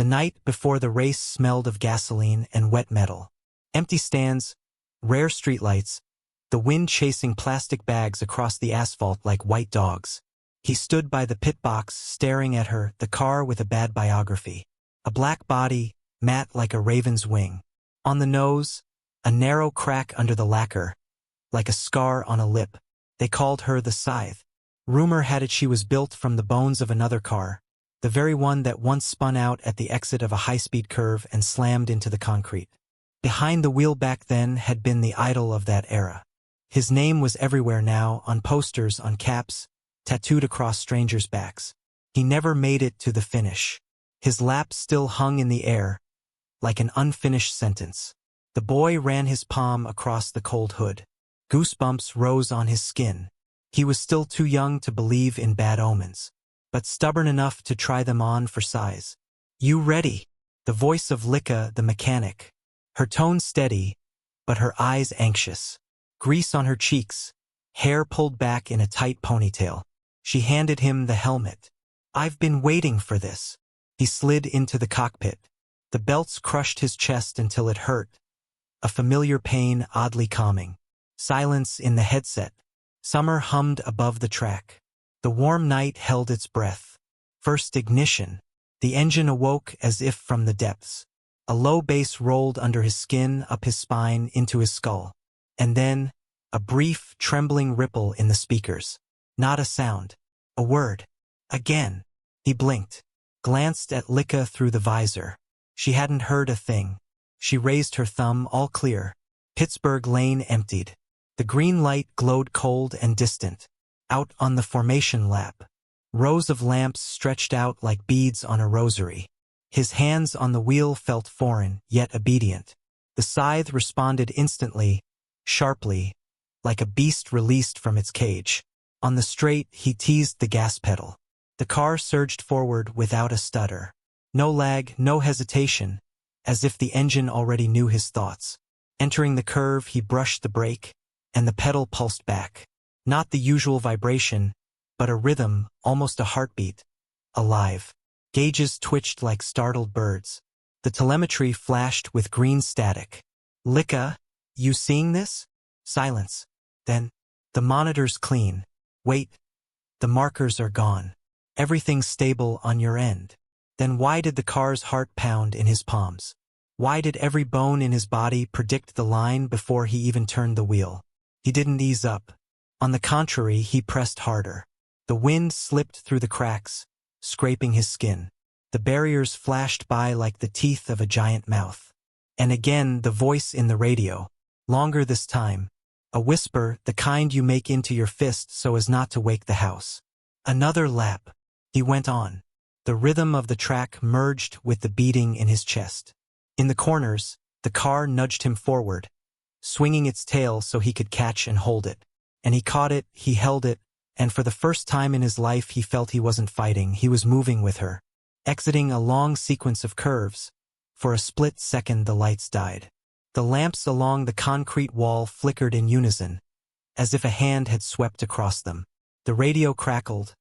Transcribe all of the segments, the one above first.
The night before the race smelled of gasoline and wet metal. Empty stands, rare streetlights, the wind chasing plastic bags across the asphalt like white dogs. He stood by the pit box, staring at her, the car with a bad biography. A black body, matte like a raven's wing. On the nose, a narrow crack under the lacquer, like a scar on a lip. They called her the Scythe. Rumor had it she was built from the bones of another car, the very one that once spun out at the exit of a high-speed curve and slammed into the concrete. Behind the wheel back then had been the idol of that era. His name was everywhere now, on posters, on caps, tattooed across strangers' backs. He never made it to the finish. His lap still hung in the air, like an unfinished sentence. The boy ran his palm across the cold hood. Goosebumps rose on his skin. He was still too young to believe in bad omens, but stubborn enough to try them on for size. "You ready?" The voice of Lika, the mechanic. Her tone steady, but her eyes anxious. Grease on her cheeks, hair pulled back in a tight ponytail. She handed him the helmet. "I've been waiting for this." He slid into the cockpit. The belts crushed his chest until it hurt, a familiar pain oddly calming. Silence in the headset. Summer hummed above the track. The warm night held its breath. First ignition. The engine awoke as if from the depths. A low bass rolled under his skin, up his spine, into his skull. And then, a brief, trembling ripple in the speakers. Not a sound. A word. Again. He blinked. Glanced at Lika through the visor. She hadn't heard a thing. She raised her thumb, all clear. Pittsburgh Lane emptied. The green light glowed cold and distant. Out on the formation lap, rows of lamps stretched out like beads on a rosary. His hands on the wheel felt foreign, yet obedient. The scythe responded instantly, sharply, like a beast released from its cage. On the straight, he teased the gas pedal. The car surged forward without a stutter. No lag, no hesitation, as if the engine already knew his thoughts. Entering the curve, he brushed the brake, and the pedal pulsed back. Not the usual vibration, but a rhythm, almost a heartbeat. Alive. Gauges twitched like startled birds. The telemetry flashed with green static. "Lika, you seeing this?" Silence. Then, "The monitor's clean. Wait. The markers are gone. Everything's stable on your end." Then why did the car's heart pound in his palms? Why did every bone in his body predict the line before he even turned the wheel? He didn't ease up. On the contrary, he pressed harder. The wind slipped through the cracks, scraping his skin. The barriers flashed by like the teeth of a giant mouth. And again, the voice in the radio. Longer this time. A whisper, the kind you make into your fist so as not to wake the house. Another lap. He went on. The rhythm of the track merged with the beating in his chest. In the corners, the car nudged him forward, swinging its tail so he could catch and hold it. And he caught it, he held it, and for the first time in his life he felt he wasn't fighting, he was moving with her. Exiting a long sequence of curves. For a split second the lights died. The lamps along the concrete wall flickered in unison, as if a hand had swept across them. The radio crackled,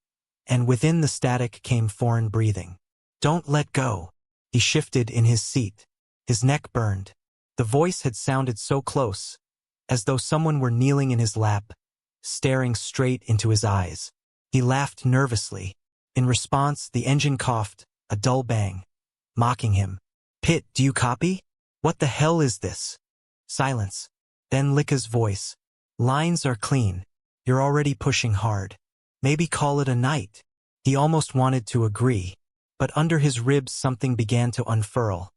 and within the static came foreign breathing. "Don't let go." He shifted in his seat. His neck burned. The voice had sounded so close, as though someone were kneeling in his lap, staring straight into his eyes. He laughed nervously. In response, the engine coughed, a dull bang, mocking him. "Pitt, do you copy? What the hell is this?" Silence. Then Lika's voice. "Lines are clean. You're already pushing hard. Maybe call it a night." He almost wanted to agree, but under his ribs something began to unfurl.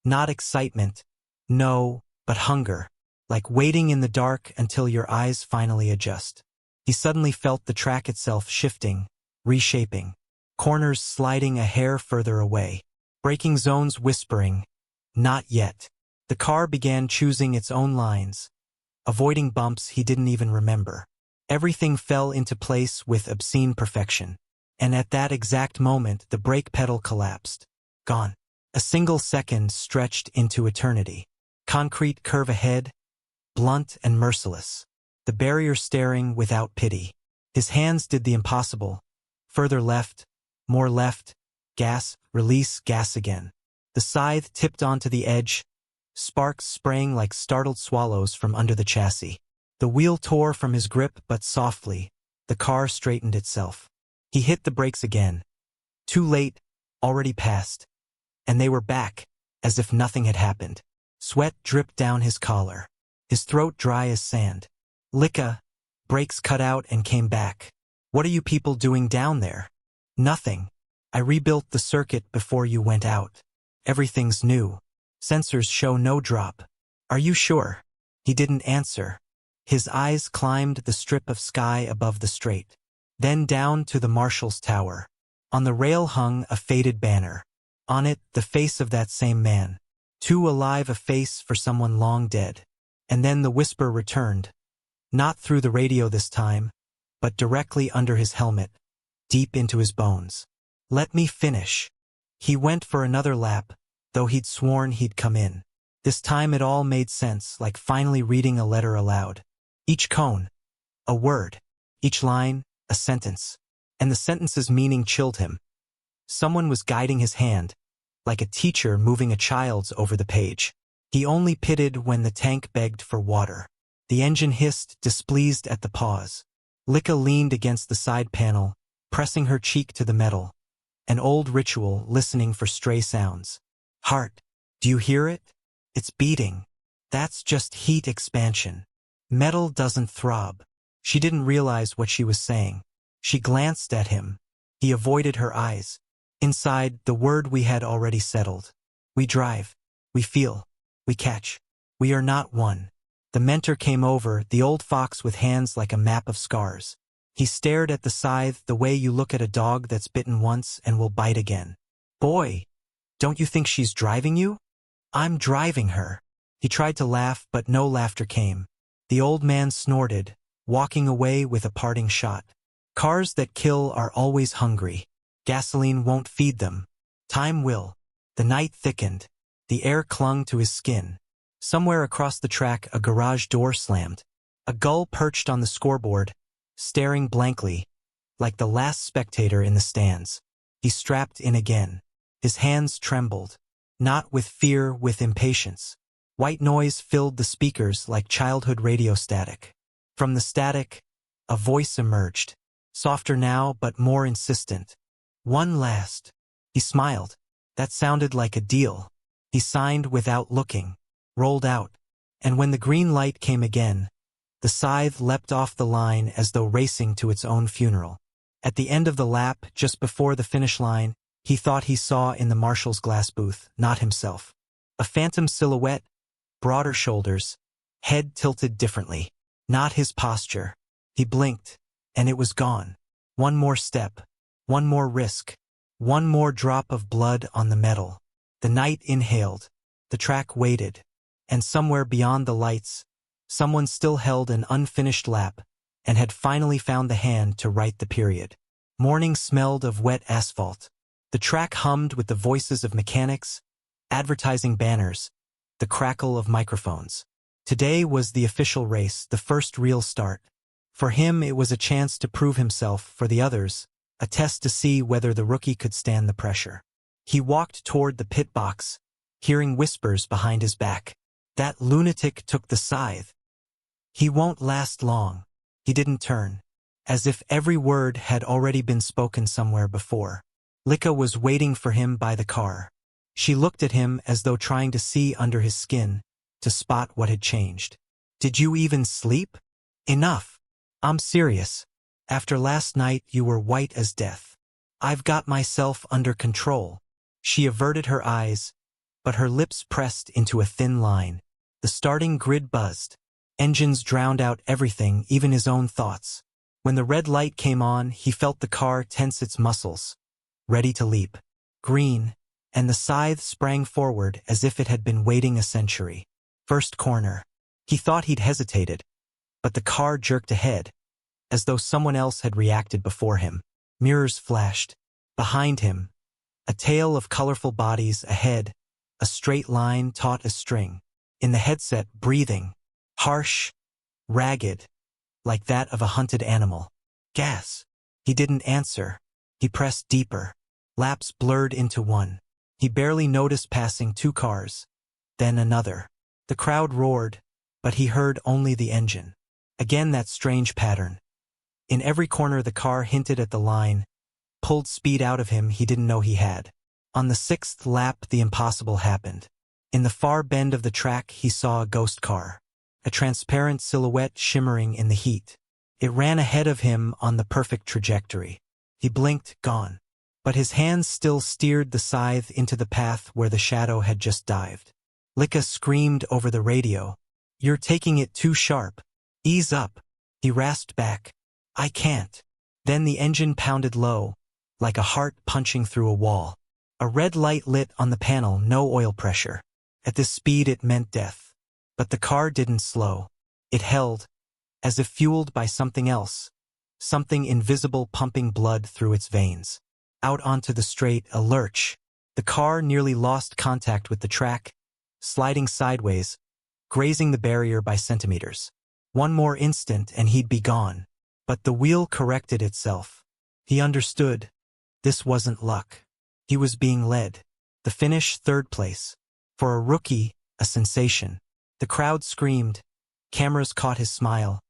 Not excitement, no, but hunger, like waiting in the dark until your eyes finally adjust. He suddenly felt the track itself shifting, reshaping, corners sliding a hair further away, braking zones whispering, "Not yet." The car began choosing its own lines, avoiding bumps he didn't even remember. Everything fell into place with obscene perfection. And at that exact moment, the brake pedal collapsed. Gone. A single second stretched into eternity. Concrete curve ahead, blunt and merciless. The barrier staring without pity. His hands did the impossible. Further left, more left, gas, release, gas again. The scythe tipped onto the edge, sparks sprang like startled swallows from under the chassis. The wheel tore from his grip, but softly, the car straightened itself. He hit the brakes again. Too late, already past. And they were back, as if nothing had happened. Sweat dripped down his collar. His throat dry as sand. Licka, brakes cut out and came back. What are you people doing down there? Nothing. I rebuilt the circuit before you went out. Everything's new. Sensors show no drop. Are you sure? He didn't answer. His eyes climbed the strip of sky above the straight. Then down to the marshal's tower. On the rail hung a faded banner. On it, the face of that same man. Too alive a face for someone long dead. And then the whisper returned. Not through the radio this time, but directly under his helmet, deep into his bones. Let me finish. He went for another lap, though he'd sworn he'd come in. This time it all made sense, like finally reading a letter aloud. Each cone, a word. Each line, a sentence. And the sentence's meaning chilled him. Someone was guiding his hand, like a teacher moving a child's over the page. He only pitted when the tank begged for water. The engine hissed, displeased at the pause. Licka leaned against the side panel, pressing her cheek to the metal. An old ritual, listening for stray sounds. Heart, do you hear it? It's beating. That's just heat expansion. Metal doesn't throb. She didn't realize what she was saying. She glanced at him. He avoided her eyes. Inside, the word we had already settled. We drive. We feel. We catch. We are not one. The mentor came over, the old fox with hands like a map of scars. He stared at the scythe the way you look at a dog that's bitten once and will bite again. Boy, don't you think she's driving you? I'm driving her. He tried to laugh, but no laughter came. The old man snorted, walking away with a parting shot. Cars that kill are always hungry. Gasoline won't feed them. Time will. The night thickened. The air clung to his skin. Somewhere across the track, a garage door slammed. A gull perched on the scoreboard, staring blankly, like the last spectator in the stands. He strapped in again. His hands trembled. Not with fear, with impatience. White noise filled the speakers like childhood radio static. From the static, a voice emerged. Softer now, but more insistent. One last. He smiled. That sounded like a deal. He signed without looking. Rolled out. And when the green light came again, the scythe leapt off the line as though racing to its own funeral. At the end of the lap, just before the finish line, he thought he saw in the marshal's glass booth, not himself. A phantom silhouette, broader shoulders, head tilted differently. Not his posture. He blinked, and it was gone. One more step. One more risk. One more drop of blood on the metal. The night inhaled. The track waited. And somewhere beyond the lights, someone still held an unfinished lap and had finally found the hand to write the period. Morning smelled of wet asphalt. The track hummed with the voices of mechanics, advertising banners, the crackle of microphones. Today was the official race, the first real start. For him, it was a chance to prove himself. For the others, a test to see whether the rookie could stand the pressure. He walked toward the pit box, hearing whispers behind his back. That lunatic took the scythe. He won't last long. He didn't turn, as if every word had already been spoken somewhere before. Licka was waiting for him by the car. She looked at him as though trying to see under his skin, to spot what had changed. Did you even sleep? Enough. I'm serious. After last night you were white as death. I've got myself under control. She averted her eyes, but her lips pressed into a thin line. The starting grid buzzed. Engines drowned out everything, even his own thoughts. When the red light came on, he felt the car tense its muscles, ready to leap. Green, and the scythe sprang forward as if it had been waiting a century. First corner. He thought he'd hesitated, but the car jerked ahead, as though someone else had reacted before him. Mirrors flashed. Behind him, a tail of colorful bodies. Ahead, a straight line taut as string. In the headset, breathing, harsh, ragged, like that of a hunted animal. Gas. He didn't answer. He pressed deeper. Laps blurred into one. He barely noticed passing 2 cars, then another. The crowd roared, but he heard only the engine. Again that strange pattern. In every corner the car hinted at the line, pulled speed out of him he didn't know he had. On the 6th lap the impossible happened. In the far bend of the track he saw a ghost car, a transparent silhouette shimmering in the heat. It ran ahead of him on the perfect trajectory. He blinked, gone. But his hands still steered the scythe into the path where the shadow had just dived. Lika screamed over the radio, "You're taking it too sharp. Ease up." He rasped back, "I can't." Then the engine pounded low, like a heart punching through a wall. A red light lit on the panel, no oil pressure. At this speed it meant death. But the car didn't slow. It held, as if fueled by something else, something invisible pumping blood through its veins. Out onto the straight, a lurch. The car nearly lost contact with the track, sliding sideways, grazing the barrier by centimeters. One more instant and he'd be gone. But the wheel corrected itself. He understood. This wasn't luck. He was being led. The finish, 3rd place. For a rookie, a sensation. The crowd screamed. Cameras caught his smile.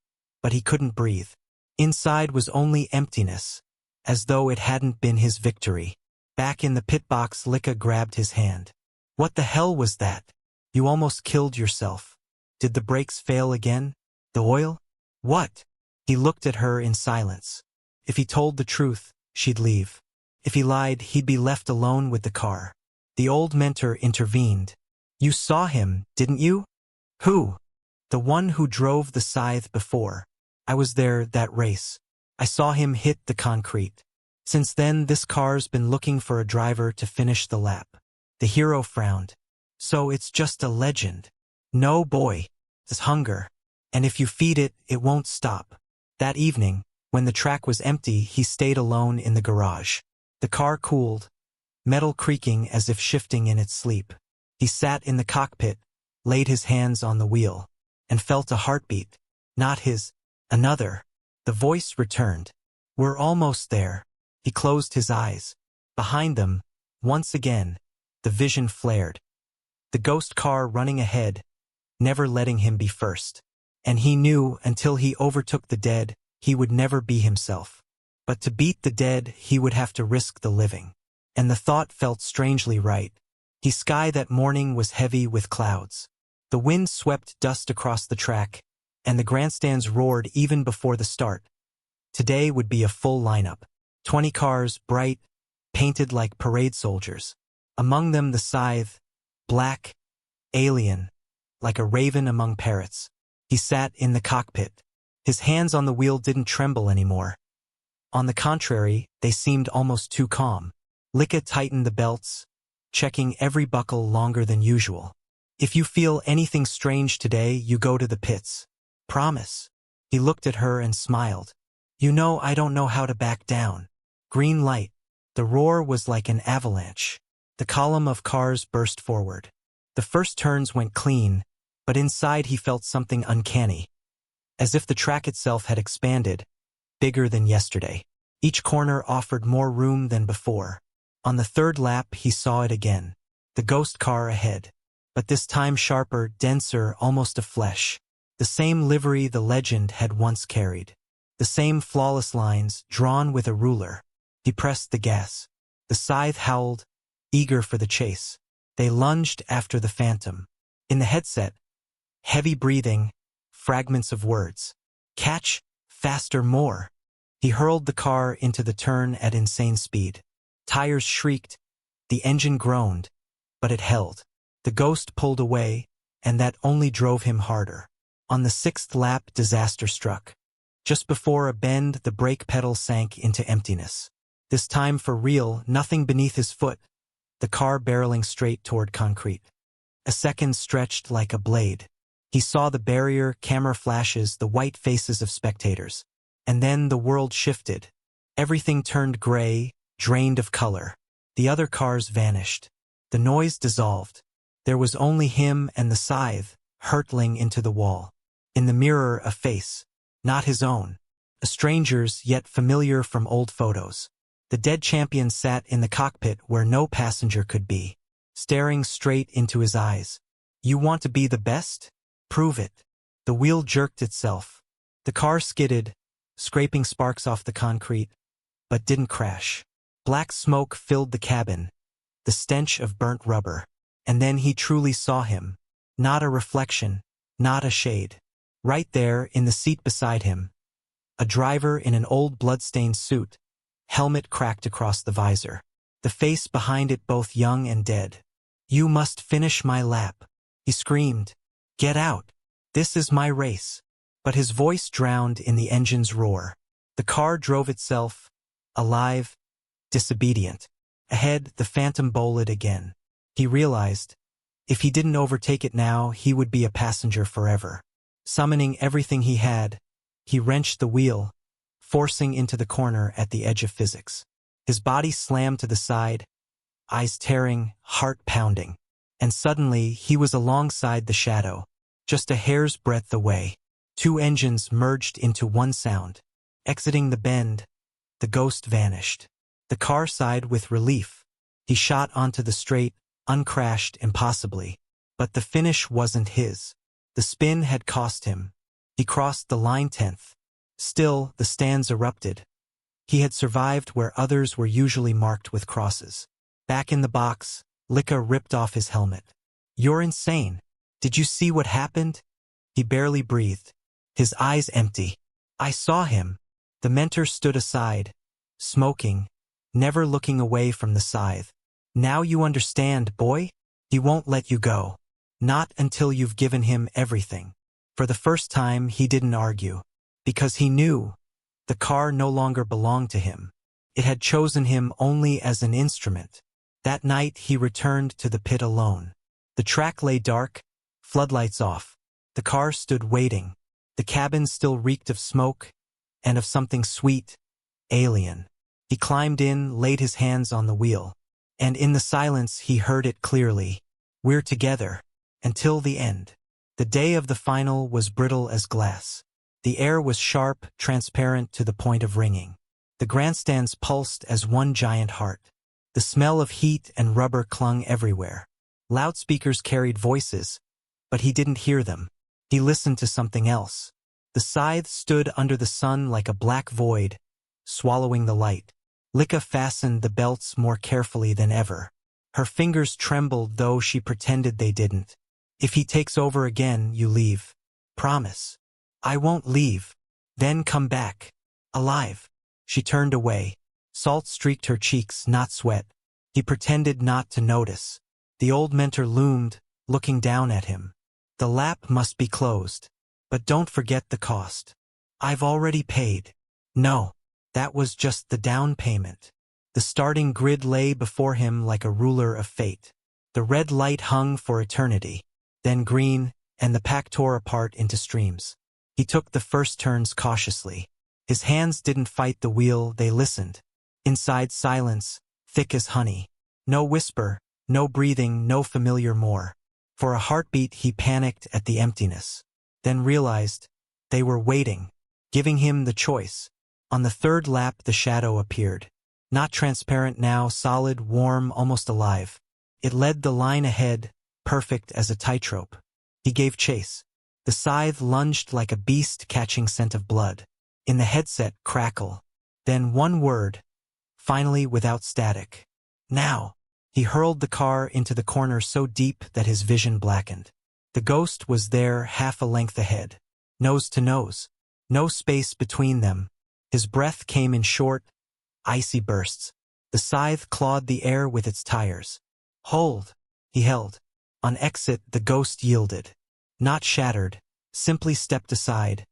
But he couldn't breathe. Inside was only emptiness, as though it hadn't been his victory. Back in the pit box, Lika grabbed his hand. "What the hell was that? You almost killed yourself. Did the brakes fail again? The oil? What?" He looked at her in silence. If he told the truth, she'd leave. If he lied, he'd be left alone with the car. The old mentor intervened. "You saw him, didn't you?" "Who?" "The one who drove the scythe before. I was there that race. I saw him hit the concrete. Since then this car's been looking for a driver to finish the lap." The hero frowned. "So it's just a legend." "No, boy. It's hunger. And if you feed it, it won't stop." That evening, when the track was empty, he stayed alone in the garage. The car cooled, metal creaking as if shifting in its sleep. He sat in the cockpit, laid his hands on the wheel, and felt a heartbeat. Not his. Another. The voice returned. "We're almost there." He closed his eyes. Behind them, once again, the vision flared. The ghost car running ahead, never letting him be first. And he knew until he overtook the dead, he would never be himself. But to beat the dead, he would have to risk the living. And the thought felt strangely right. The sky that morning was heavy with clouds. The wind swept dust across the track, and the grandstands roared even before the start. Today would be a full lineup. 20 cars, bright, painted like parade soldiers. Among them the scythe, black, alien, like a raven among parrots. He sat in the cockpit. His hands on the wheel didn't tremble anymore. On the contrary, they seemed almost too calm. Lika tightened the belts, checking every buckle longer than usual. "If you feel anything strange today, you go to the pits. Promise." He looked at her and smiled. "You know I don't know how to back down." Green light. The roar was like an avalanche. The column of cars burst forward. The first turns went clean, but inside he felt something uncanny. As if the track itself had expanded, bigger than yesterday. Each corner offered more room than before. On the 3rd lap he saw it again. The ghost car ahead. But this time sharper, denser, almost a flesh. The same livery the legend had once carried. The same flawless lines, drawn with a ruler. He pressed the gas. The scythe howled, eager for the chase. They lunged after the phantom. In the headset, heavy breathing, fragments of words. "Catch, faster, more." He hurled the car into the turn at insane speed. Tires shrieked, the engine groaned, but it held. The ghost pulled away, and that only drove him harder. On the 6th lap, disaster struck. Just before a bend, the brake pedal sank into emptiness. This time for real, nothing beneath his foot, the car barreling straight toward concrete. A second stretched like a blade. He saw the barrier, camera flashes, the white faces of spectators. And then the world shifted. Everything turned gray, drained of color. The other cars vanished. The noise dissolved. There was only him and the scythe, hurtling into the wall. In the mirror, a face. Not his own. A stranger's, yet familiar from old photos. The dead champion sat in the cockpit where no passenger could be, staring straight into his eyes. You want to be the best? Prove it. The wheel jerked itself. The car skidded, scraping sparks off the concrete, but didn't crash. Black smoke filled the cabin, the stench of burnt rubber. And then he truly saw him. Not a reflection, not a shade. Right there, in the seat beside him, a driver in an old blood-stained suit, helmet cracked across the visor. The face behind it both young and dead. You must finish my lap, he screamed. Get out. This is my race. But his voice drowned in the engine's roar. The car drove itself, alive, disobedient. Ahead, the phantom bowled again. He realized, if he didn't overtake it now, he would be a passenger forever. Summoning everything he had, he wrenched the wheel, forcing into the corner at the edge of physics. His body slammed to the side, eyes tearing, heart pounding. And suddenly, he was alongside the shadow, just a hair's breadth away. Two engines merged into one sound. Exiting the bend, the ghost vanished. The car sighed with relief. He shot onto the straight, uncrashed impossibly. But the finish wasn't his. The spin had cost him. He crossed the line 10th. Still, the stands erupted. He had survived where others were usually marked with crosses. Back in the box, Lika ripped off his helmet. You're insane. Did you see what happened? He barely breathed, his eyes empty. I saw him. The mentor stood aside, smoking, never looking away from the scythe. Now you understand, boy? He won't let you go. Not until you've given him everything. For the first time, he didn't argue. Because he knew the car no longer belonged to him. It had chosen him only as an instrument. That night, he returned to the pit alone. The track lay dark, floodlights off. The car stood waiting. The cabin still reeked of smoke and of something sweet, alien. He climbed in, laid his hands on the wheel. And in the silence, he heard it clearly. We're together. Until the end. The day of the final was brittle as glass. The air was sharp, transparent to the point of ringing. The grandstands pulsed as one giant heart. The smell of heat and rubber clung everywhere. Loudspeakers carried voices, but he didn't hear them. He listened to something else. The scythe stood under the sun like a black void, swallowing the light. Lika fastened the belts more carefully than ever. Her fingers trembled, though she pretended they didn't. If he takes over again, you leave. Promise. I won't leave. Then come back. Alive. She turned away. Salt streaked her cheeks, not sweat. He pretended not to notice. The old mentor loomed, looking down at him. The lap must be closed. But don't forget the cost. I've already paid. No. That was just the down payment. The starting grid lay before him like a ruler of fate. The red light hung for eternity. Then green, and the pack tore apart into streams. He took the first turns cautiously. His hands didn't fight the wheel, they listened. Inside silence, thick as honey. No whisper, no breathing, no familiar more. For a heartbeat he panicked at the emptiness. Then realized they were waiting, giving him the choice. On the third lap the shadow appeared. Not transparent now, solid, warm, almost alive. It led the line ahead, perfect as a tightrope. He gave chase. The scythe lunged like a beast catching scent of blood. In the headset, crackle. Then one word, finally without static. Now. He hurled the car into the corner so deep that his vision blackened. The ghost was there, half a length ahead. Nose to nose. No space between them. His breath came in short, icy bursts. The scythe clawed the air with its tires. Hold. He held. On exit, the ghost yielded. Not shattered, simply stepped aside,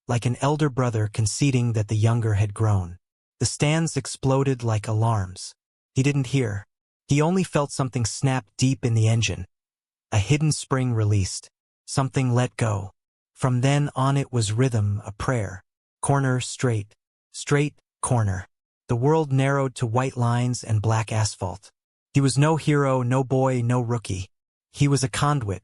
like an elder brother conceding that the younger had grown. The stands exploded like alarms. He didn't hear. He only felt something snap deep in the engine. A hidden spring released. Something let go. From then on it was rhythm, a prayer. Corner, straight. Straight, corner. The world narrowed to white lines and black asphalt. He was no hero, no boy, no rookie. He was a conduit,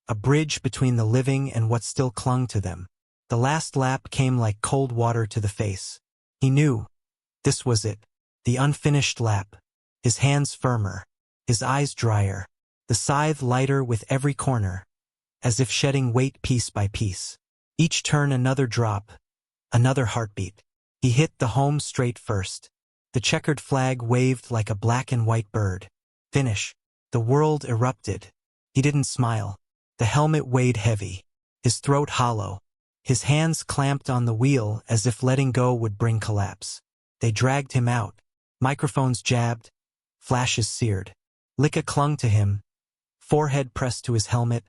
a bridge between the living and what still clung to them. The last lap came like cold water to the face. He knew. This was it. the unfinished lap, his hands firmer, his eyes drier, the scythe lighter with every corner, as if shedding weight piece by piece. Each turn another drop, another heartbeat. He hit the home straight first. The checkered flag waved like a black and white bird. Finish. The world erupted. He didn't smile. The helmet weighed heavy, his throat hollow. His hands clamped on the wheel as if letting go would bring collapse. They dragged him out. Microphones jabbed, flashes seared. Lika clung to him, forehead pressed to his helmet,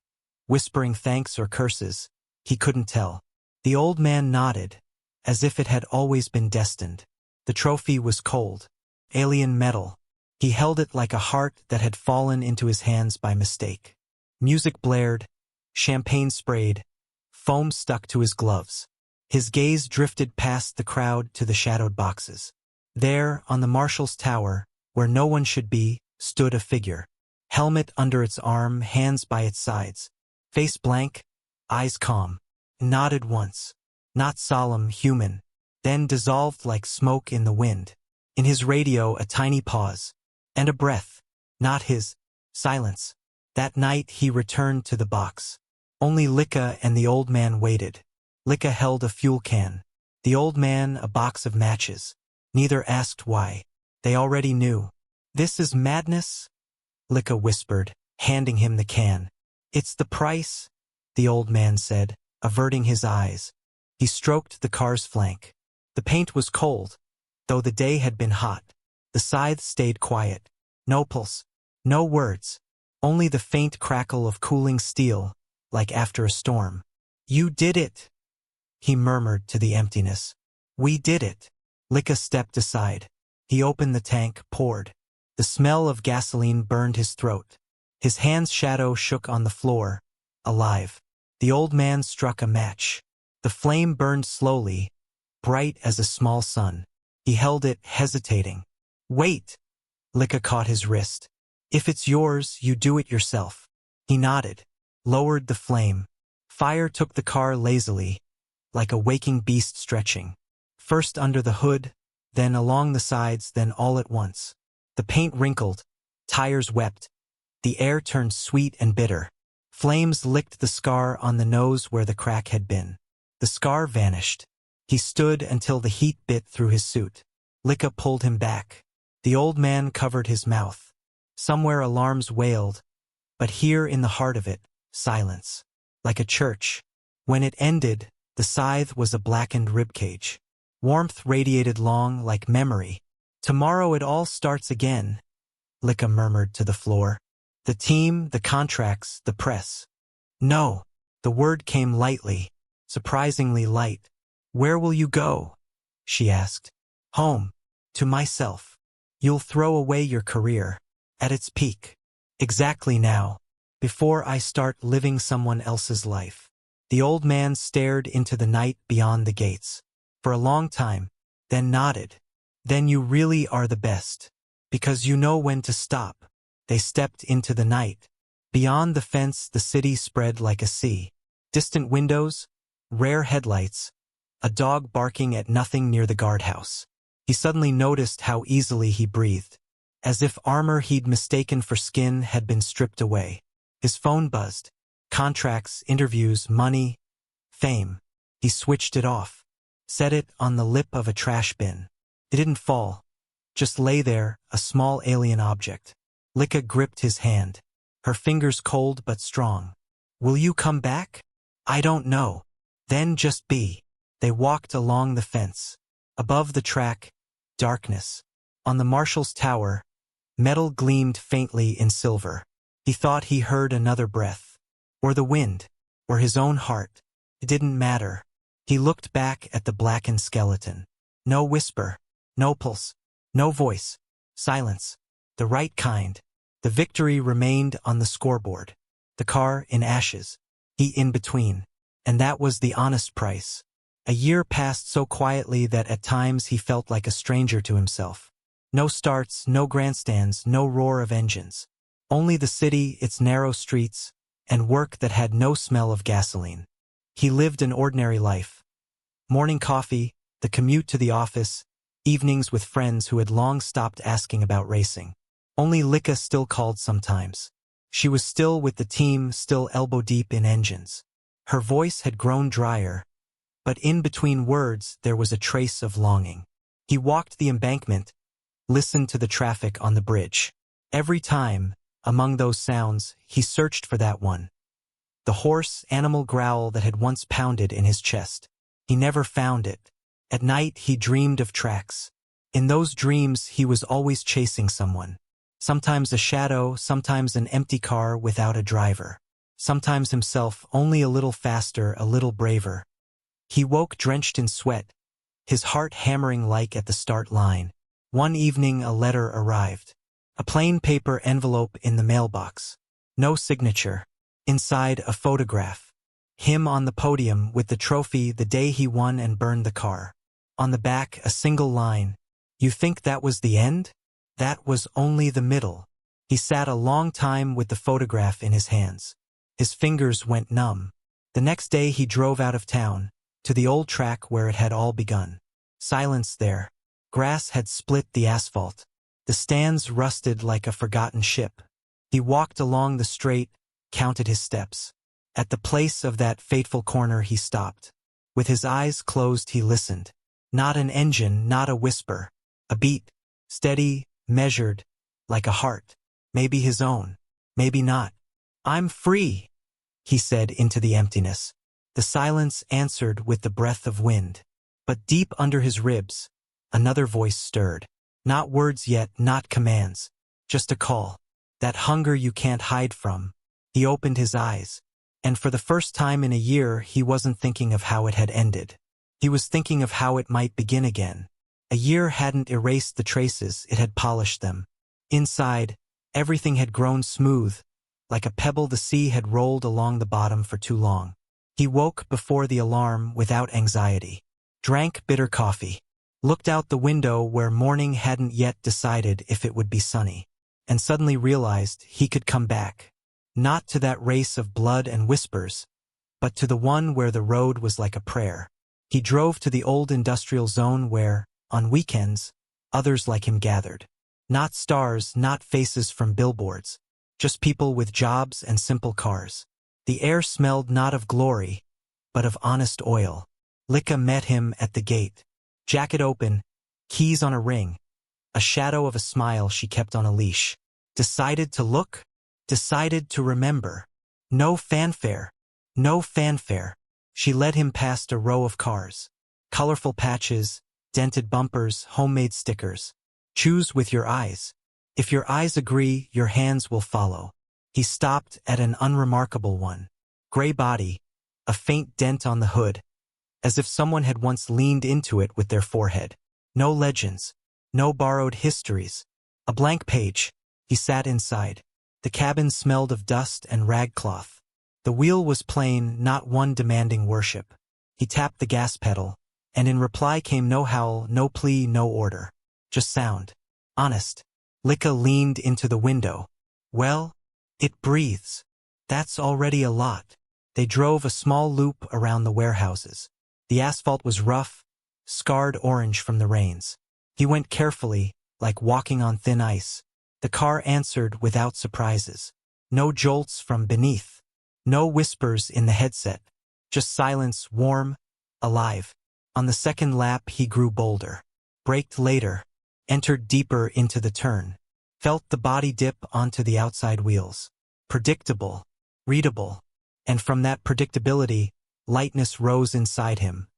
whispering thanks or curses. He couldn't tell. The old man nodded, as if it had always been destined. The trophy was cold, alien metal. He held it like a heart that had fallen into his hands by mistake. Music blared, champagne sprayed, foam stuck to his gloves. His gaze drifted past the crowd to the shadowed boxes. There, on the marshal's tower, where no one should be, stood a figure. Helmet under its arm, hands by its sides. Face blank, eyes calm. Nodded once. Not solemn, human. Then dissolved like smoke in the wind. In his radio, a tiny pause. And a breath. Not his. Silence. That night he returned to the box. Only Lika and the old man waited. Lika held a fuel can. The old man a box of matches. Neither asked why. They already knew. "This is madness," Lika whispered, handing him the can. "It's the price," the old man said, averting his eyes. He stroked the car's flank. The paint was cold, though the day had been hot. The scythe stayed quiet. No pulse, no words, only the faint crackle of cooling steel, like after a storm. "You did it," he murmured to the emptiness. "We did it." Lika stepped aside. He opened the tank, poured. The smell of gasoline burned his throat. His hand's shadow shook on the floor, alive. The old man struck a match. The flame burned slowly, bright as a small sun. He held it, hesitating. "Wait!" Lika caught his wrist. "If it's yours, you do it yourself." He nodded, lowered the flame. Fire took the car lazily, like a waking beast stretching. First under the hood, then along the sides, then all at once. The paint wrinkled, tires wept. The air turned sweet and bitter. Flames licked the scar on the nose where the crack had been. The scar vanished. He stood until the heat bit through his suit. Lika pulled him back. The old man covered his mouth. Somewhere alarms wailed, but here in the heart of it, silence. Like a church. When it ended, the scythe was a blackened ribcage. Warmth radiated long, like memory. "Tomorrow it all starts again," Lika murmured to the floor. "The team, the contracts, the press." "No." The word came lightly, surprisingly light. "Where will you go?" she asked. "Home. To myself." "You'll throw away your career. At its peak. Exactly now. Before I start living someone else's life." The old man stared into the night beyond the gates. For a long time, then nodded. "Then you really are the best. Because you know when to stop." They stepped into the night. Beyond the fence, the city spread like a sea. Distant windows, rare headlights, a dog barking at nothing near the guardhouse. He suddenly noticed how easily he breathed. As if armor he'd mistaken for skin had been stripped away. His phone buzzed. Contracts, interviews, money, fame. He switched it off. Set it on the lip of a trash bin. It didn't fall. Just lay there, a small alien object. Lika gripped his hand. Her fingers cold but strong. "Will you come back?" "I don't know." "Then just be." They walked along the fence. Above the track, darkness. On the marshal's tower, metal gleamed faintly in silver. He thought he heard another breath. Or the wind. Or his own heart. It didn't matter. He looked back at the blackened skeleton. No whisper. No pulse. No voice. Silence. The right kind. The victory remained on the scoreboard. The car in ashes. He in between. And that was the honest price. A year passed so quietly that at times he felt like a stranger to himself. No starts, no grandstands, no roar of engines. Only the city, its narrow streets, and work that had no smell of gasoline. He lived an ordinary life. Morning coffee, the commute to the office, evenings with friends who had long stopped asking about racing. Only Lika still called sometimes. She was still with the team, still elbow-deep in engines. Her voice had grown drier, but in between words there was a trace of longing. He walked the embankment, listened to the traffic on the bridge. Every time, among those sounds, he searched for that one. The hoarse, animal growl that had once pounded in his chest. He never found it. At night he dreamed of tracks. In those dreams he was always chasing someone. Sometimes a shadow, sometimes an empty car without a driver. Sometimes himself, only a little faster, a little braver. He woke drenched in sweat, his heart hammering like at the start line. One evening a letter arrived. A plain paper envelope in the mailbox. No signature. Inside, a photograph. Him on the podium with the trophy the day he won and burned the car. On the back, a single line. "You think that was the end? That was only the middle." He sat a long time with the photograph in his hands. His fingers went numb. The next day he drove out of town, to the old track where it had all begun. Silence there. Grass had split the asphalt. The stands rusted like a forgotten ship. He walked along the straight, counted his steps. At the place of that fateful corner he stopped. With his eyes closed he listened. Not an engine, not a whisper. A beat, steady, measured, like a heart. Maybe his own, maybe not. "I'm free," he said into the emptiness. The silence answered with the breath of wind. But deep under his ribs, another voice stirred. Not words yet, not commands. Just a call. That hunger you can't hide from. He opened his eyes. And for the first time in a year he wasn't thinking of how it had ended. He was thinking of how it might begin again. A year hadn't erased the traces, it had polished them. Inside, everything had grown smooth, like a pebble the sea had rolled along the bottom for too long. He woke before the alarm without anxiety. Drank bitter coffee. Looked out the window where morning hadn't yet decided if it would be sunny. And suddenly realized he could come back. Not to that race of blood and whispers, but to the one where the road was like a prayer. He drove to the old industrial zone where, on weekends, others like him gathered. Not stars, not faces from billboards. Just people with jobs and simple cars. The air smelled not of glory, but of honest oil. Lika met him at the gate. Jacket open, keys on a ring. A shadow of a smile she kept on a leash. Decided to look? Decided to remember. No fanfare. No fanfare. She led him past a row of cars. Colorful patches, dented bumpers, homemade stickers. Choose with your eyes. If your eyes agree, your hands will follow. He stopped at an unremarkable one. Gray body, a faint dent on the hood, as if someone had once leaned into it with their forehead. No legends, no borrowed histories. A blank page. He sat inside. The cabin smelled of dust and ragcloth. The wheel was plain, not one demanding worship. He tapped the gas pedal, and in reply came no howl, no plea, no order. Just sound. Honest. Lika leaned into the window. Well, it breathes. That's already a lot. They drove a small loop around the warehouses. The asphalt was rough, scarred orange from the rains. He went carefully, like walking on thin ice. The car answered without surprises. No jolts from beneath. No whispers in the headset. Just silence, warm, alive. On the second lap he grew bolder. Braked later. Entered deeper into the turn. Felt the body dip onto the outside wheels. Predictable. Readable. And from that predictability, lightness rose inside him.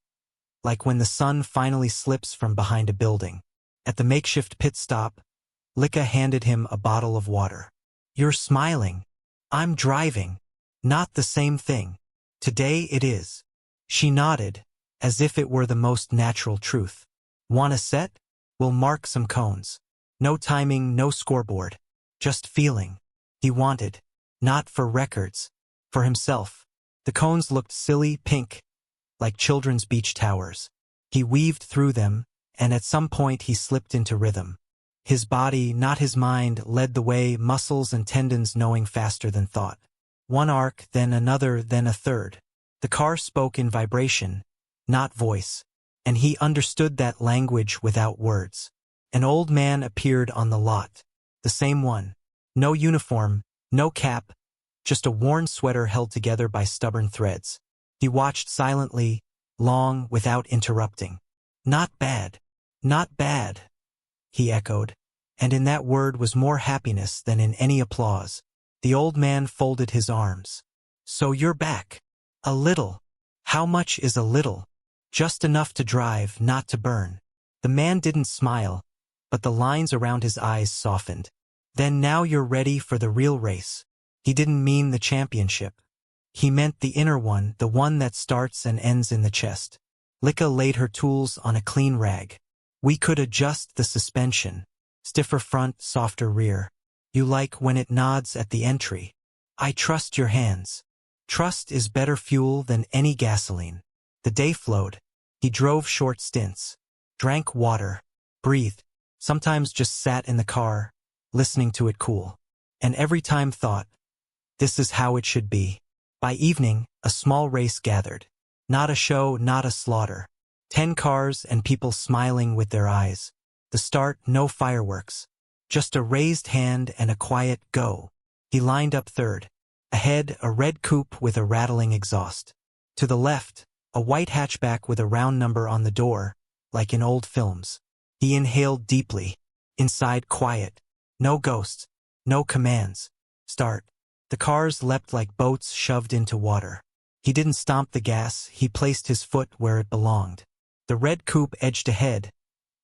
Like when the sun finally slips from behind a building. At the makeshift pit stop, Lika handed him a bottle of water. "You're smiling. I'm driving. Not the same thing. Today it is." She nodded, as if it were the most natural truth. "Want a set? We'll mark some cones. No timing, no scoreboard. Just feeling." He wanted. Not for records. For himself. The cones looked silly, pink, like children's beach towers. He weaved through them, and at some point he slipped into rhythm. His body, not his mind, led the way, muscles and tendons knowing faster than thought. One arc, then another, then a third. The car spoke in vibration, not voice. and he understood that language without words. An old man appeared on the lot. The same one. No uniform, no cap, just a worn sweater held together by stubborn threads. He watched silently, long, without interrupting. "Not bad. Not bad," he echoed, and in that word was more happiness than in any applause. The old man folded his arms. "So you're back. A little. How much is a little?" "Just enough to drive, not to burn." The man didn't smile, but the lines around his eyes softened. "Then now you're ready for the real race." He didn't mean the championship. He meant the inner one, the one that starts and ends in the chest. Lika laid her tools on a clean rag. "We could adjust the suspension. Stiffer front, softer rear. You like when it nods at the entry. I trust your hands." Trust is better fuel than any gasoline. The day flowed. He drove short stints. Drank water. Breathed. Sometimes just sat in the car, listening to it cool. And every time thought, this is how it should be. By evening, a small race gathered. Not a show, not a slaughter. 10 cars and people smiling with their eyes. The start, no fireworks. Just a raised hand and a quiet go. He lined up third. Ahead, a red coupe with a rattling exhaust. To the left, a white hatchback with a round number on the door, like in old films. He inhaled deeply. Inside, quiet. No ghosts. No commands. Start. The cars leapt like boats shoved into water. He didn't stomp the gas, he placed his foot where it belonged. The red coupe edged ahead.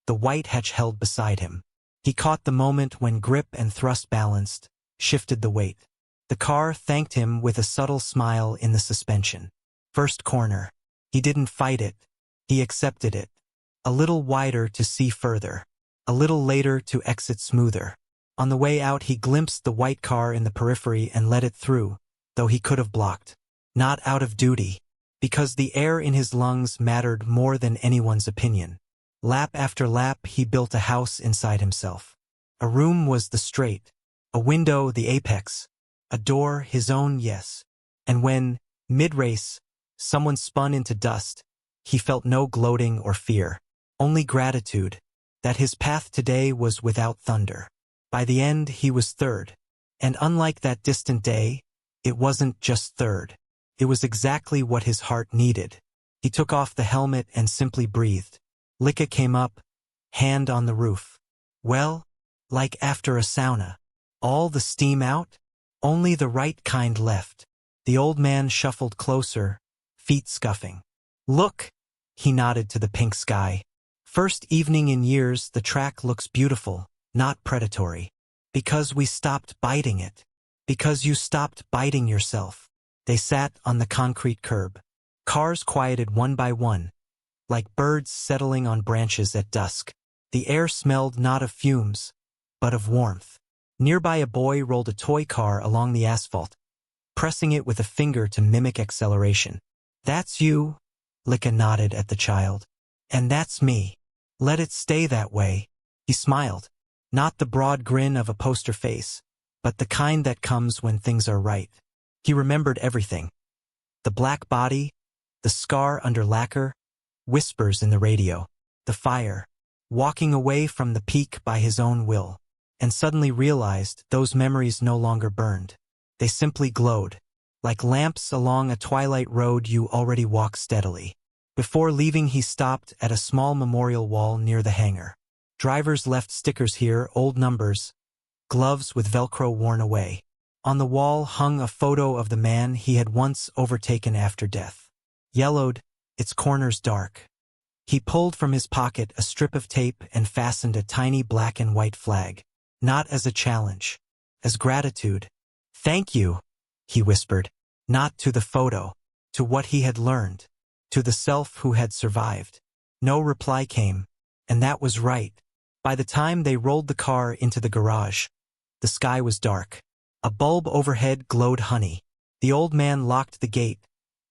The white hatch held beside him. He caught the moment when grip and thrust balanced, shifted the weight. The car thanked him with a subtle smile in the suspension. First corner. He didn't fight it. He accepted it. A little wider to see further. A little later to exit smoother. On the way out he glimpsed the white car in the periphery and let it through, though he could have blocked. Not out of duty. Because the air in his lungs mattered more than anyone's opinion. Lap after lap he built a house inside himself. A room was the straight. A window the apex. A door his own yes. And when, mid-race, someone spun into dust, he felt no gloating or fear. Only gratitude, that his path today was without thunder. By the end he was third. And unlike that distant day, it wasn't just third. It was exactly what his heart needed. He took off the helmet and simply breathed. Lika came up, hand on the roof. "Well, like after a sauna. All the steam out? Only the right kind left." The old man shuffled closer, feet scuffing. "Look," he nodded to the pink sky. "First evening in years, the track looks beautiful, not predatory. Because we stopped biting it. Because you stopped biting yourself." They sat on the concrete curb. Cars quieted one by one, like birds settling on branches at dusk. The air smelled not of fumes, but of warmth. Nearby a boy rolled a toy car along the asphalt, pressing it with a finger to mimic acceleration. "That's you," Lika nodded at the child. "And that's me. Let it stay that way." He smiled. Not the broad grin of a poster face, but the kind that comes when things are right. He remembered everything. The black body, the scar under lacquer, whispers in the radio, the fire, walking away from the peak by his own will, and suddenly realized those memories no longer burned. They simply glowed, like lamps along a twilight road you already walk steadily. Before leaving he stopped at a small memorial wall near the hangar. Drivers left stickers here, old numbers, gloves with Velcro worn away. On the wall hung a photo of the man he had once overtaken after death. Yellowed, its corners dark. He pulled from his pocket a strip of tape and fastened a tiny black and white flag. Not as a challenge, as gratitude. "Thank you," he whispered. Not to the photo, to what he had learned, to the self who had survived. No reply came, and that was right. By the time they rolled the car into the garage, the sky was dark. A bulb overhead glowed honey. The old man locked the gate,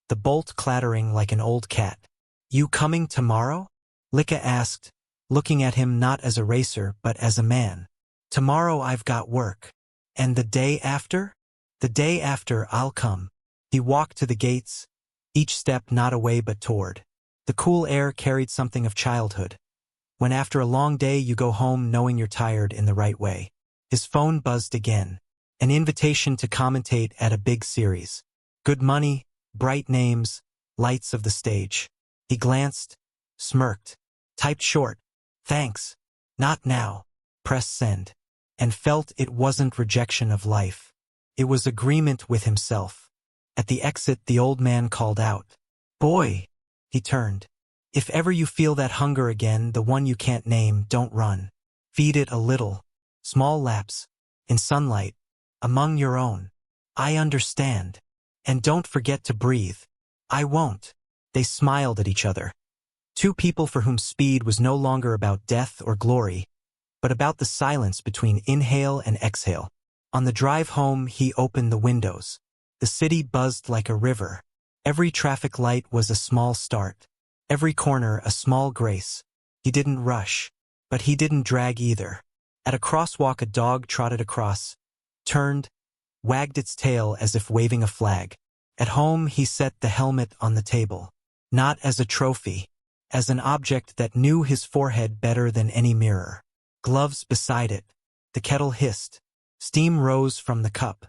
the bolt clattering like an old cat. "You coming tomorrow?" Lika asked, looking at him not as a racer but as a man. "Tomorrow I've got work." "And the day after?" "The day after I'll come." He walked to the gates, each step not away but toward. The cool air carried something of childhood. When after a long day you go home knowing you're tired in the right way. His phone buzzed again. An invitation to commentate at a big series. Good money, bright names, lights of the stage. He glanced, smirked, typed short, "Thanks, not now," pressed send, and felt it wasn't rejection of life. It was agreement with himself. At the exit the old man called out, "Boy!" He turned. "If ever you feel that hunger again, the one you can't name, don't run. Feed it a little. Small laps. In sunlight. Among your own. I understand. And don't forget to breathe." "I won't." They smiled at each other. Two people for whom speed was no longer about death or glory, but about the silence between inhale and exhale. On the drive home he opened the windows. The city buzzed like a river. Every traffic light was a small start. Every corner a small grace. He didn't rush, but he didn't drag either. At a crosswalk a dog trotted across, turned, wagged its tail as if waving a flag. At home he set the helmet on the table. Not as a trophy, as an object that knew his forehead better than any mirror. Gloves beside it. The kettle hissed. Steam rose from the cup.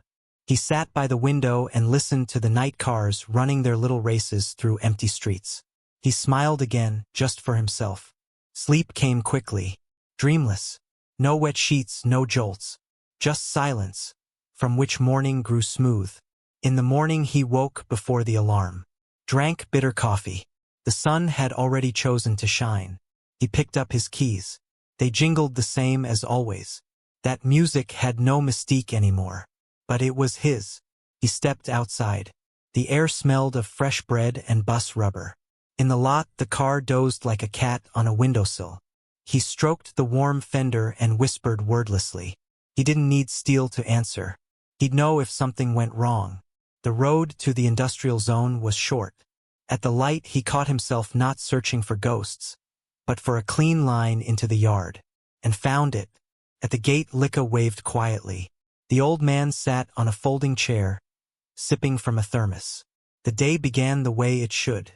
He sat by the window and listened to the night cars running their little races through empty streets. He smiled again, just for himself. Sleep came quickly, dreamless. No wet sheets, no jolts. Just silence, from which morning grew smooth. In the morning he woke before the alarm. Drank bitter coffee. The sun had already chosen to shine. He picked up his keys. They jingled the same as always. That music had no mystique anymore. But it was his. He stepped outside. The air smelled of fresh bread and bus rubber. In the lot the car dozed like a cat on a windowsill. He stroked the warm fender and whispered wordlessly. He didn't need steel to answer. He'd know if something went wrong. The road to the industrial zone was short. At the light he caught himself not searching for ghosts, but for a clean line into the yard. And found it. At the gate Lika waved quietly. The old man sat on a folding chair, sipping from a thermos. The day began the way it should.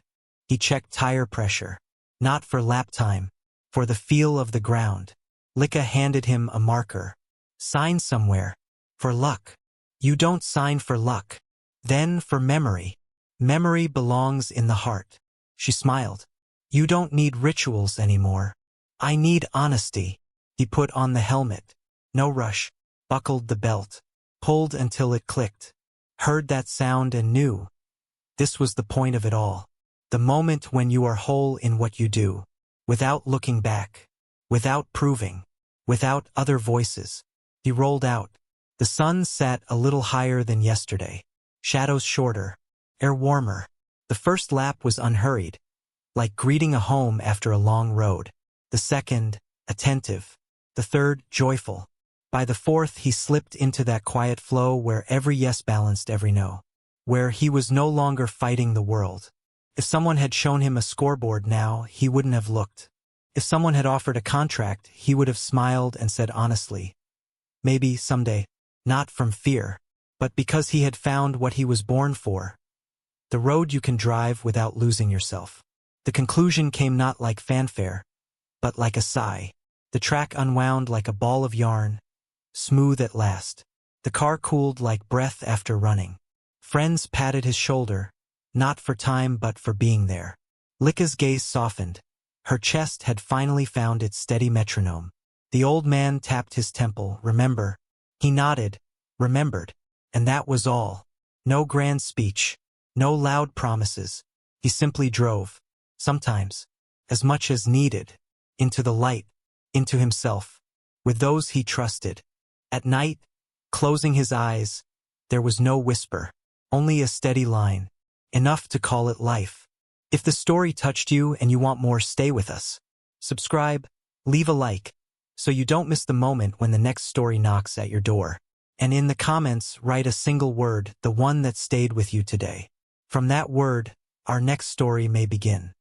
He checked tire pressure. Not for lap time, for the feel of the ground. Lika handed him a marker. "Sign somewhere. For luck." "You don't sign for luck. Then for memory. Memory belongs in the heart." She smiled. "You don't need rituals anymore. I need honesty." He put on the helmet. No rush. Buckled the belt. Pulled until it clicked. Heard that sound and knew. This was the point of it all. The moment when you are whole in what you do. Without looking back. Without proving. Without other voices. He rolled out. The sun sat a little higher than yesterday. Shadows shorter. Air warmer. The first lap was unhurried. Like greeting a home after a long road. The second, attentive. The third, joyful. By the fourth he slipped into that quiet flow where every yes balanced every no. Where he was no longer fighting the world. If someone had shown him a scoreboard now, he wouldn't have looked. If someone had offered a contract, he would have smiled and said honestly, maybe someday. Not from fear, but because he had found what he was born for. The road you can drive without losing yourself. The conclusion came not like fanfare, but like a sigh. The track unwound like a ball of yarn, smooth at last. The car cooled like breath after running. Friends patted his shoulder, not for time but for being there. Lika's gaze softened. Her chest had finally found its steady metronome. The old man tapped his temple. "Remember?" He nodded, remembered, and that was all. No grand speech, no loud promises. He simply drove, sometimes, as much as needed, into the light, into himself, with those he trusted. At night, closing his eyes, there was no whisper, only a steady line, enough to call it life. If the story touched you and you want more, stay with us. Subscribe, leave a like, so you don't miss the moment when the next story knocks at your door. And in the comments, write a single word, the one that stayed with you today. From that word, our next story may begin.